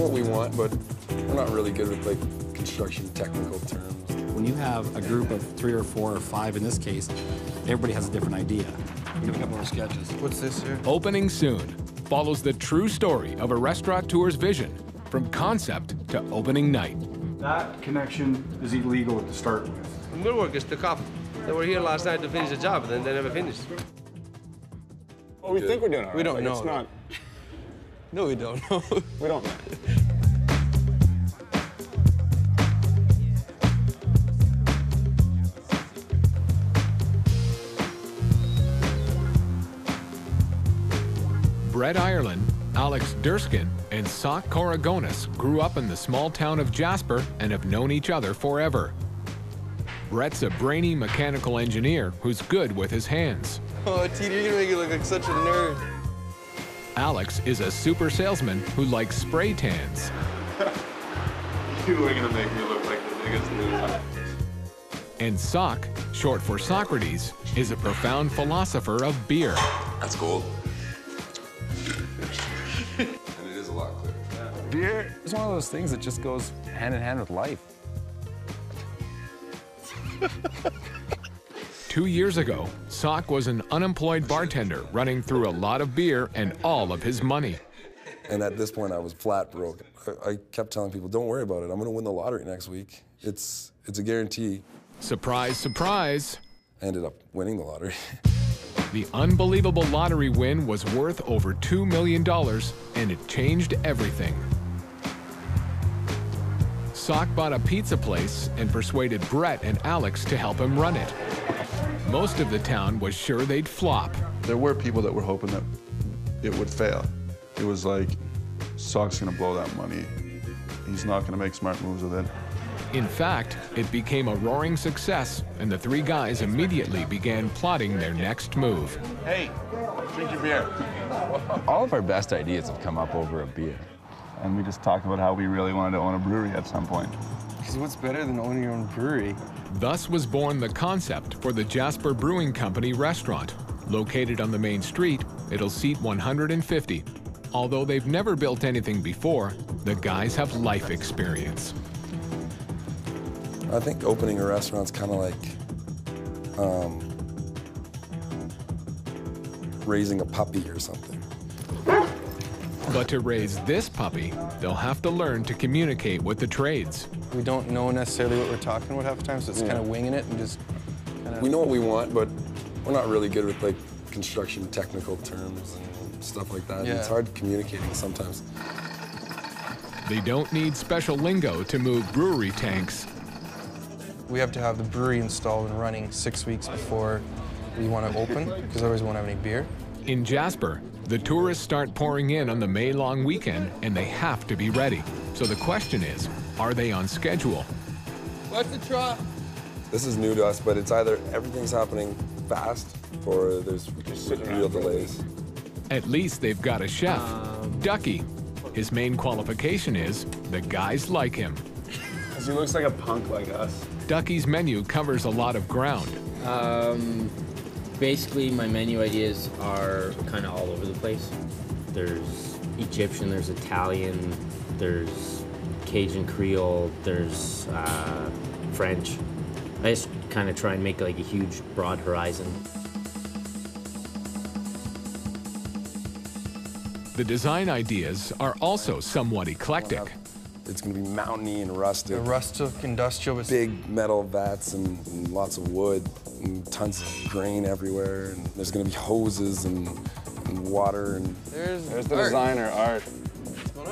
what we want, but we're not really good with like construction technical terms. When you have a group of 3 or 4 or 5 in this case, everybody has a different idea. Give a couple more sketches. What's this here? Opening soon follows the true story of a restaurateur's vision from concept to opening night. That connection is illegal to start with. The mill workers took off. They were here last night to finish the job, and then they never finished. Well, we think we're doing all right. We don't know. It's not... No, we don't know. We don't know. Brett Ireland, Alex Durskin, and Sock Koragonis grew up in the small town of Jasper and have known each other forever. Brett's a brainy mechanical engineer who's good with his hands. Oh, T, you're gonna make it look like such a nerd. Alex is a super salesman who likes spray tans. You are gonna make me look like the biggest loser. And Sock, short for Socrates, is a profound philosopher of beer. That's gold. And it is a lot clearer. Beer is one of those things that just goes hand in hand with life. 2 years ago, Sock was an unemployed bartender running through a lot of beer and all of his money. And at this point, I was flat broke. I kept telling people, don't worry about it. I'm gonna win the lottery next week. It's a guarantee. Surprise, surprise. I ended up winning the lottery. The unbelievable lottery win was worth over $2 million, and it changed everything. Sock bought a pizza place and persuaded Brett and Alex to help him run it. Most of the town was sure they'd flop. There were people that were hoping that it would fail. It was like, Sock's gonna blow that money. He's not gonna make smart moves with it. In fact, it became a roaring success, and the 3 guys immediately began plotting their next move. Hey, drink your beer. All of our best ideas have come up over a beer. And we just talked about how we really wanted to own a brewery at some point. Because what's better than owning your own brewery? Thus was born the concept for the Jaser Brewing Company restaurant. Located on the main street, it'll seat 150. Although they've never built anything before, the guys have life experience. I think opening a restaurant's kind of like raising a puppy or something. But to raise this puppy, they'll have to learn to communicate with the trades. We don't know necessarily what we're talking about half the time, so it's kind of winging it and just kind of... We know what we want, but we're not really good with like construction technical terms and stuff like that. Yeah. It's hard communicating sometimes. They don't need special lingo to move brewery tanks. We have to have the brewery installed and running 6 weeks before we want to open, because otherwise we won't have any beer. In Jasper, the tourists start pouring in on the May-long weekend, and they have to be ready. So the question is, are they on schedule? What's the trot? This is new to us, but it's either everything's happening fast or there's real delays. At least they've got a chef, Ducky. His main qualification is the guys like him. He looks like a punk like us. Ducky's menu covers a lot of ground. Basically, my menu ideas are kind of all over the place. There's Egyptian, there's Italian, there's Cajun Creole, there's French. I just kind of try and make like a huge, broad horizon. The design ideas are also somewhat eclectic. It's going to be mountainy and rustic. A rustic industrial with big metal vats and lots of wood and tons of grain everywhere. And there's going to be hoses and water. And There's the designer, Art.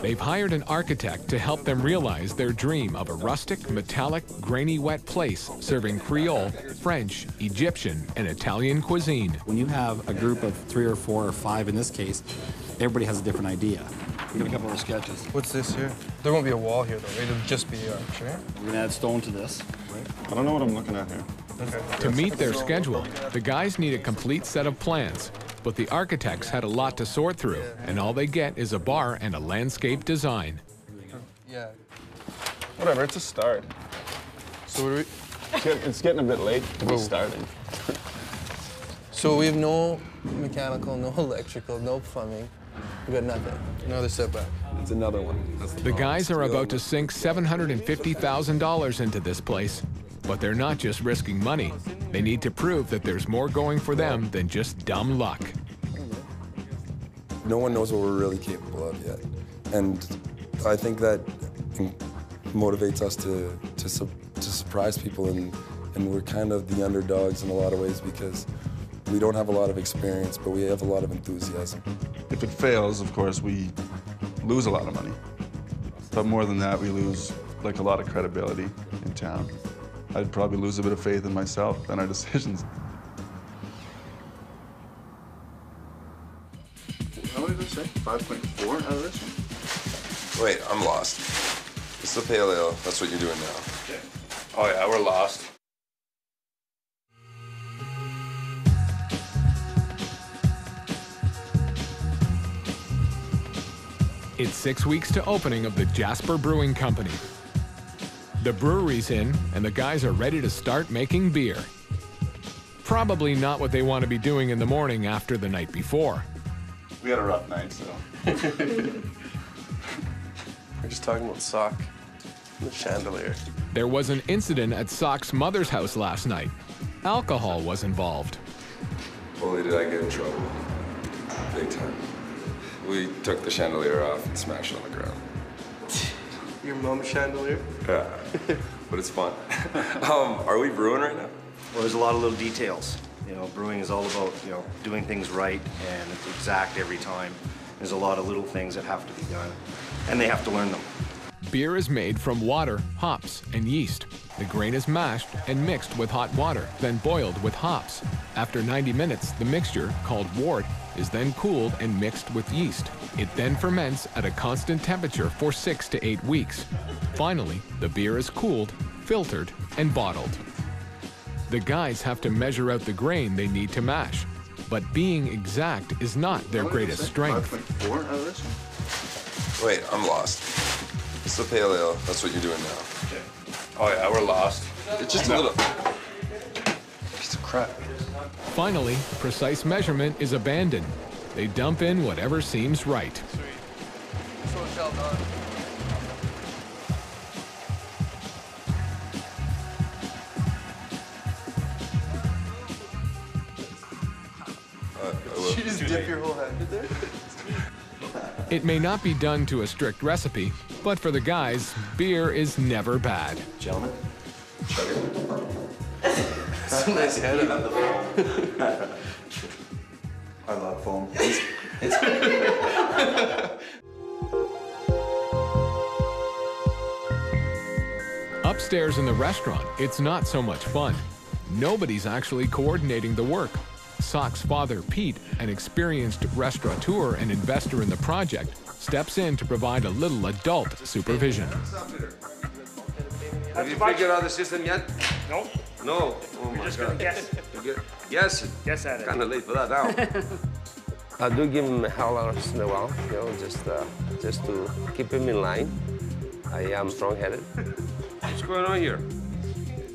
They've hired an architect to help them realize their dream of a rustic, metallic, grainy, wet place serving Creole, French, Egyptian, and Italian cuisine. When you have a group of 3 or 4 or 5 in this case, everybody has a different idea. Give a couple more sketches. What's this here? There won't be a wall here, though, right? It'll just be arch, right? We're gonna add stone to this. I don't know what I'm looking at here. Okay. To meet their schedule, the guys need a complete set of plans, but the architects had a lot to sort through, and all they get is a bar and a landscape design. Yeah. Whatever, it's a start. So what do we... It's getting a bit late to be starting. So we have no mechanical, no electrical, no plumbing. We got nothing. No other setback. It's another one. The guys are about to sink $750,000 into this place, but they're not just risking money. They need to prove that there's more going for them than just dumb luck. No one knows what we're really capable of yet. And I think that motivates us to surprise people, and we're kind of the underdogs in a lot of ways because we don't have a lot of experience, but we have a lot of enthusiasm. If it fails, of course, we lose a lot of money. But more than that, we lose like a lot of credibility in town. I'd probably lose a bit of faith in myself and our decisions. How did I say? 5.4 out of this one? Wait, I'm lost. It's the pale ale. That's what you're doing now. Okay. Oh yeah, we're lost. It's 6 weeks to opening of the Jaser Brewing Company. The brewery's in, and the guys are ready to start making beer. Probably not what they want to be doing in the morning after the night before. We had a rough night, so. We're just talking about Sock, the chandelier. There was an incident at Sock's mother's house last night. Alcohol was involved. Only did I get in trouble. Big time. We took the chandelier off and smashed it on the ground. Your mom's chandelier? Yeah, but it's fun. Are we brewing right now? Well, there's a lot of little details. You know, brewing is all about, you know, doing things right and it's exact every time. There's a lot of little things that have to be done, and they have to learn them. Beer is made from water, hops, and yeast. The grain is mashed and mixed with hot water, then boiled with hops. After 90 minutes, the mixture, called wort, is then cooled and mixed with yeast. It then ferments at a constant temperature for 6 to 8 weeks. Finally, the beer is cooled, filtered, and bottled. The guys have to measure out the grain they need to mash, but being exact is not their greatest strength. 5.4 out of this one? Wait, I'm lost. It's the pale ale. That's what you're doing now. Okay. Oh yeah, we're lost. It's just a little... Piece of crap. Finally, precise measurement is abandoned. They dump in whatever seems right. Sweet. So shall done. Did you just dip your whole hand in there? It may not be done to a strict recipe, but for the guys, beer is never bad. Gentlemen? That's a nice head of I love foam. Upstairs in the restaurant, it's not so much fun. Nobody's actually coordinating the work. Sock's father, Pete, an experienced restaurateur and investor in the project, steps in to provide a little adult supervision. Have you figured out the system yet? No. No? Oh my Just God. gonna guess. Yes? Guess at it. Kind of late for that now. I do give him hell once in a while, you know, just to keep him in line. I am strong-headed. What's going on here?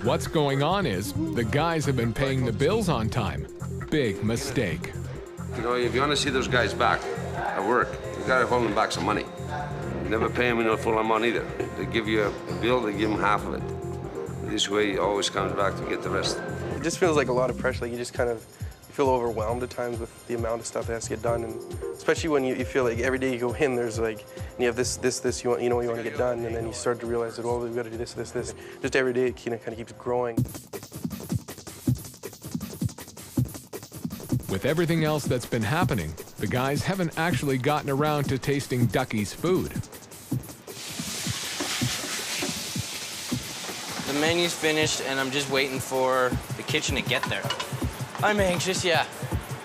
What's going on is the guys have been paying the bills on time. Big mistake. You know, if you want to see those guys back at work, you got to hold them back some money. You never pay them in a full amount either. They give you a bill, they give them half of it. This way, it always comes back to get the rest. It just feels like a lot of pressure. Like you just kind of feel overwhelmed at times with the amount of stuff that has to get done, and especially when you feel like every day you go in, there's like, and you have this, you want, you know, you want to get done, and then you start to realize that, oh, we've got to do this. Just every day, it kind of keeps growing. With everything else that's been happening, the guys haven't actually gotten around to tasting Ducky's food. The menu's finished, and I'm just waiting for the kitchen to get there. I'm anxious, yeah.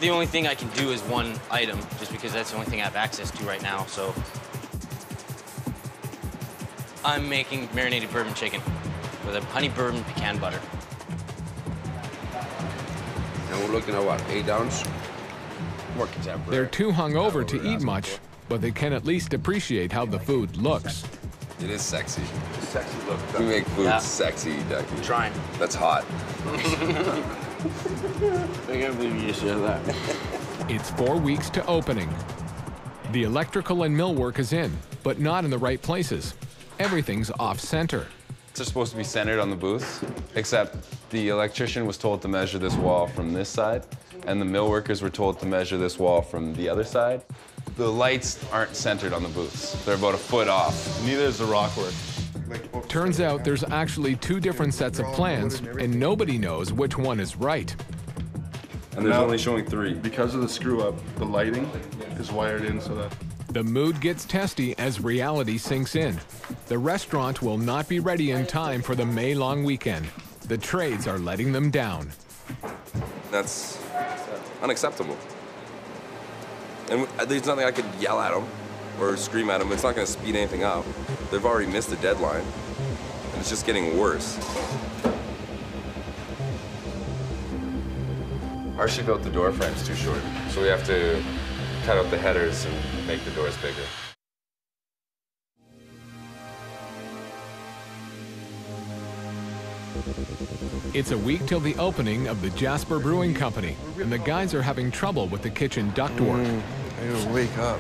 The only thing I can do is one item, just because that's the only thing I have access to right now, so. I'm making marinated bourbon chicken with a honey bourbon pecan butter. And we're looking at what, 8 ounce? More contemporary. They're too hungover to eat much, but they can at least appreciate how the food looks. It is sexy. It's a sexy look. We make food sexy, Ducky. I'm trying. That's hot. I can't believe you just said that. It's 4 weeks to opening. The electrical and millwork is in. but not in the right places. Everything's off-center. They're supposed to be centered on the booths, except the electrician was told to measure this wall from this side, and the mill workers were told to measure this wall from the other side. The lights aren't centered on the booths. They're about a foot off. Neither is the rock work. Turns out there's actually two different sets of plans, and nobody knows which one is right. And there's only showing 3. Because of the screw up, the lighting is wired in so that... The mood gets testy as reality sinks in. The restaurant will not be ready in time for the May long weekend. The trades are letting them down. That's unacceptable. And there's nothing I could yell at them or scream at them. It's not going to speed anything up. They've already missed the deadline, and it's just getting worse. Our sheet built the door frame's too short, so we have to cut out the headers and make the doors bigger. It's a week till the opening of the Jaser Brewing Company, and the guys are having trouble with the kitchen ductwork. I gotta wake up.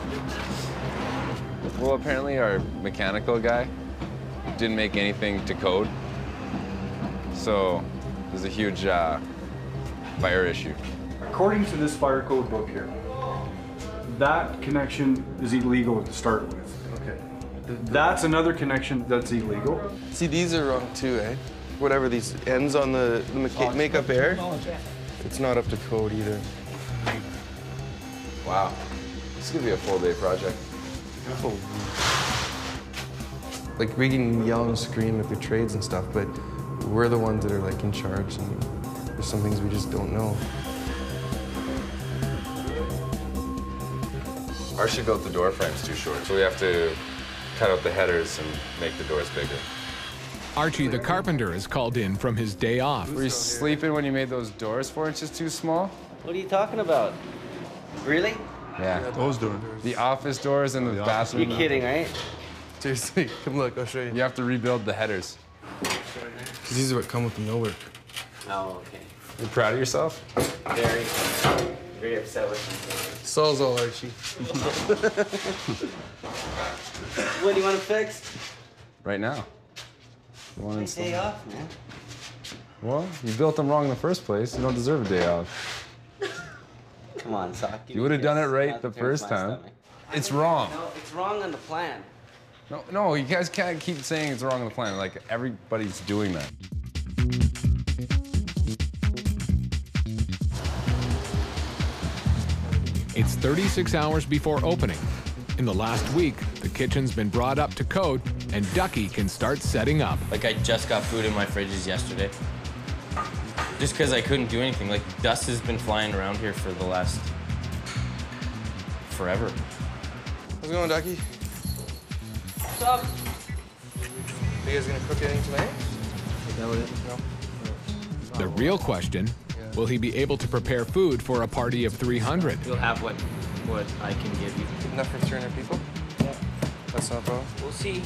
Well, apparently our mechanical guy didn't make anything to code, so there's a huge fire issue. According to this fire code book here, that connection is illegal to start with. Okay. That's another connection that's illegal. See, these are wrong too, eh? Whatever these ends on the makeup air, it's not up to code either. Wow. This could be a full-day project. Like, we can yell and scream at the trades and stuff, but we're the ones that are like in charge, and there's some things we just don't know. Our sheet built the door frame's too short, so we have to cut out the headers and make the doors bigger. Archie the carpenter is called in from his day off. Were you sleeping when you made those doors 4 inches too small? What are you talking about? Really? Yeah. Those doors. The office doors and the bathroom. You're kidding, right? Seriously, come look, I'll show you. You have to rebuild the headers. These are what come with the millwork. Oh, okay. You proud of yourself? Very upset with me. Saul's all Archie. What do you want to fix? Right now. You want to Take day off, man. Well, you built them wrong in the first place. You don't deserve a day off. Come on, Sock. You would have done it right the first time. It's wrong. No, it's wrong on the plan. No, you guys can't keep saying it's wrong on the plan. Like, everybody's doing that. It's 36 hours before opening. In the last week, the kitchen's been brought up to code, and Ducky can start setting up. Like, I just got food in my fridges yesterday. Just because I couldn't do anything. Like, dust has been flying around here for the last... forever. How's it going, Ducky? What's up? You guys gonna cook anything tonight? Is that what it is? No? The real question, will he be able to prepare food for a party of 300? You'll have what I can give you. Enough for 300 people? Yeah. That's not a problem. We'll see.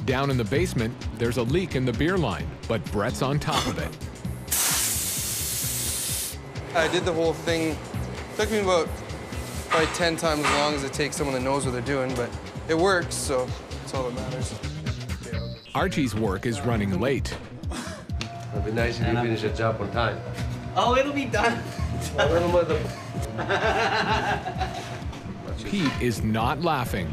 Down in the basement, there's a leak in the beer line, but Brett's on top of it. I did the whole thing. It took me about probably 10 times as long as it takes someone that knows what they're doing, but it works, so that's all that matters. Archie's work is running late. It'd be nice if you finish the job on time. Oh, it'll be done. Pete is not laughing.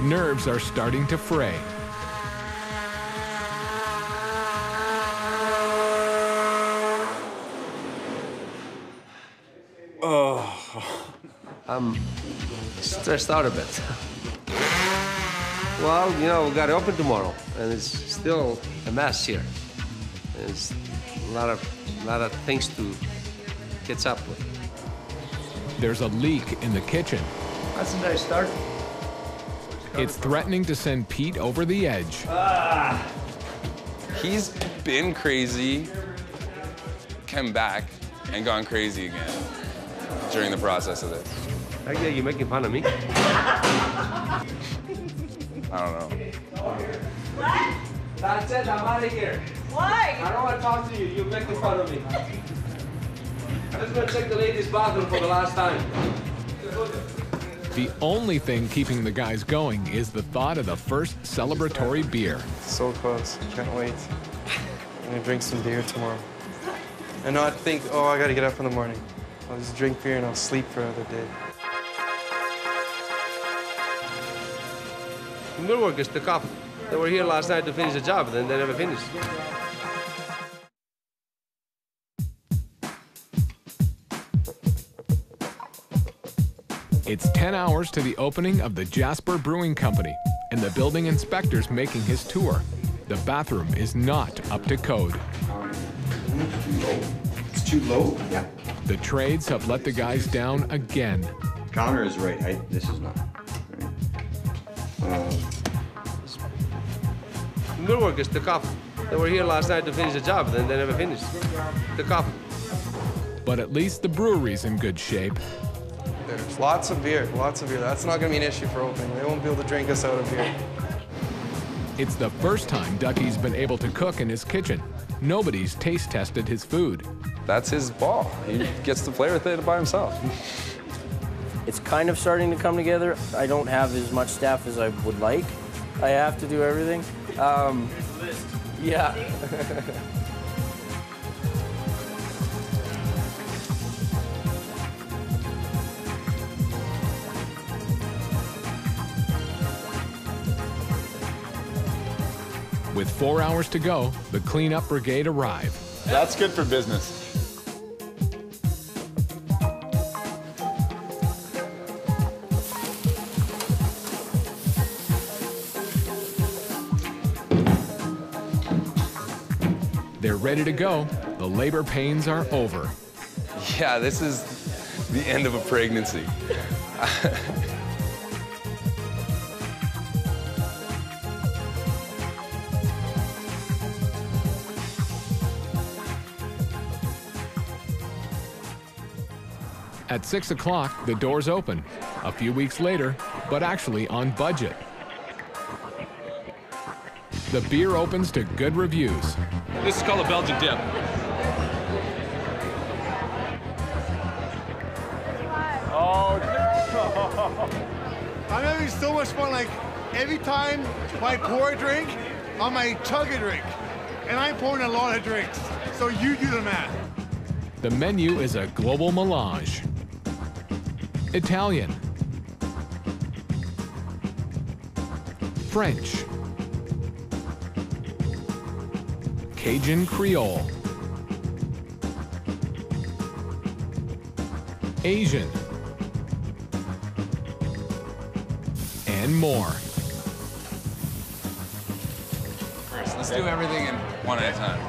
Nerves are starting to fray. I'm stressed out a bit. Well, you know, we got to open tomorrow, and it's still a mess here. There's a lot of things to catch up with. There's a leak in the kitchen. That's a nice start. It's threatening to send Pete over the edge. He's been crazy, come back, and gone crazy again during the process of this. Actually, you're making fun of me? I don't know. What? That's it, I'm out of here. Why? I don't want to talk to you. You're making fun of me. Let's go check the ladies' bathroom for the last time. The only thing keeping the guys going is the thought of the first celebratory beer. So close. Can't wait. I'm gonna drink some beer tomorrow. And not think, oh, I gotta get up in the morning. I'll just drink beer and I'll sleep for another day. The mill workers took off. They were here last night to finish the job, and then they never finished. It's 10 hours to the opening of the Jasper Brewing Company, and the building inspector's making his tour. The bathroom is not up to code. It's too low? Yeah. The trades have let the guys down again. Counter is right height. This is not. Right. The mill workers took off. They were here last night to finish the job, and then they never finished. Took off. But at least the brewery's in good shape. There's lots of beer, lots of beer. That's not gonna be an issue for opening. They won't be able to drink us out of beer. It's the first time Ducky's been able to cook in his kitchen. Nobody's taste tested his food. That's his ball. He gets to play with it by himself. It's kind of starting to come together. I don't have as much staff as I would like. I have to do everything. Yeah. With 4 hours to go, the cleanup brigade arrive. That's good for business. They're ready to go. The labor pains are over. Yeah, this is the end of a pregnancy. At 6 o'clock, the doors open. A few weeks later, but actually on budget. The beer opens to good reviews. This is called a Belgian dip. Oh, no. I'm having so much fun. Like, every time I pour a drink, I might chug a drink. And I'm pouring a lot of drinks. So you do the math. The menu is a global melange. Italian, French, Cajun Creole, Asian, and more. Let's do everything in one at a time.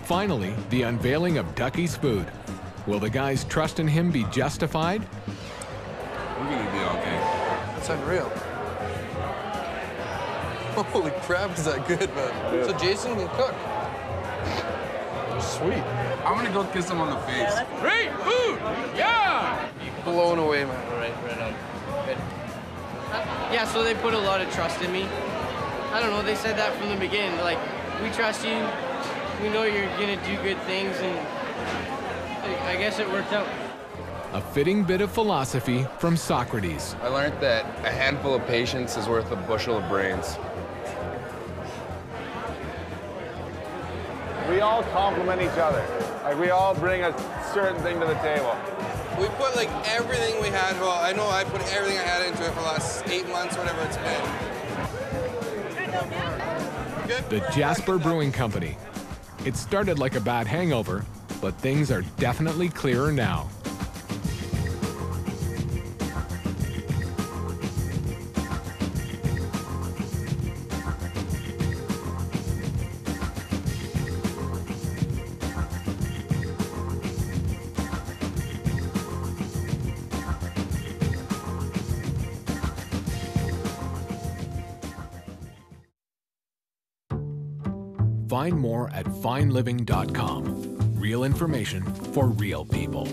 Finally, the unveiling of Ducky's food. Will the guys' trust in him be justified? We're gonna be okay. That's unreal. Holy crap, is that good, man? So Jason can cook. Sweet. I'm gonna go kiss him on the face. Great food! Yeah! Blown away, man. Right on. Good. Yeah, so they put a lot of trust in me. I don't know, they said that from the beginning. Like, we trust you. We know you're gonna do good things, and I guess it worked out. A fitting bit of philosophy from Socrates. I learned that a handful of patience is worth a bushel of brains. We all complement each other. Like, we all bring a certain thing to the table. We put like everything we had. Well, I know I put everything I had into it for the last 8 months, whatever it's been. Good. The Jasper Brewing Company. It started like a bad hangover, but things are definitely clearer now. Find more at fineliving.com. Real information for real people.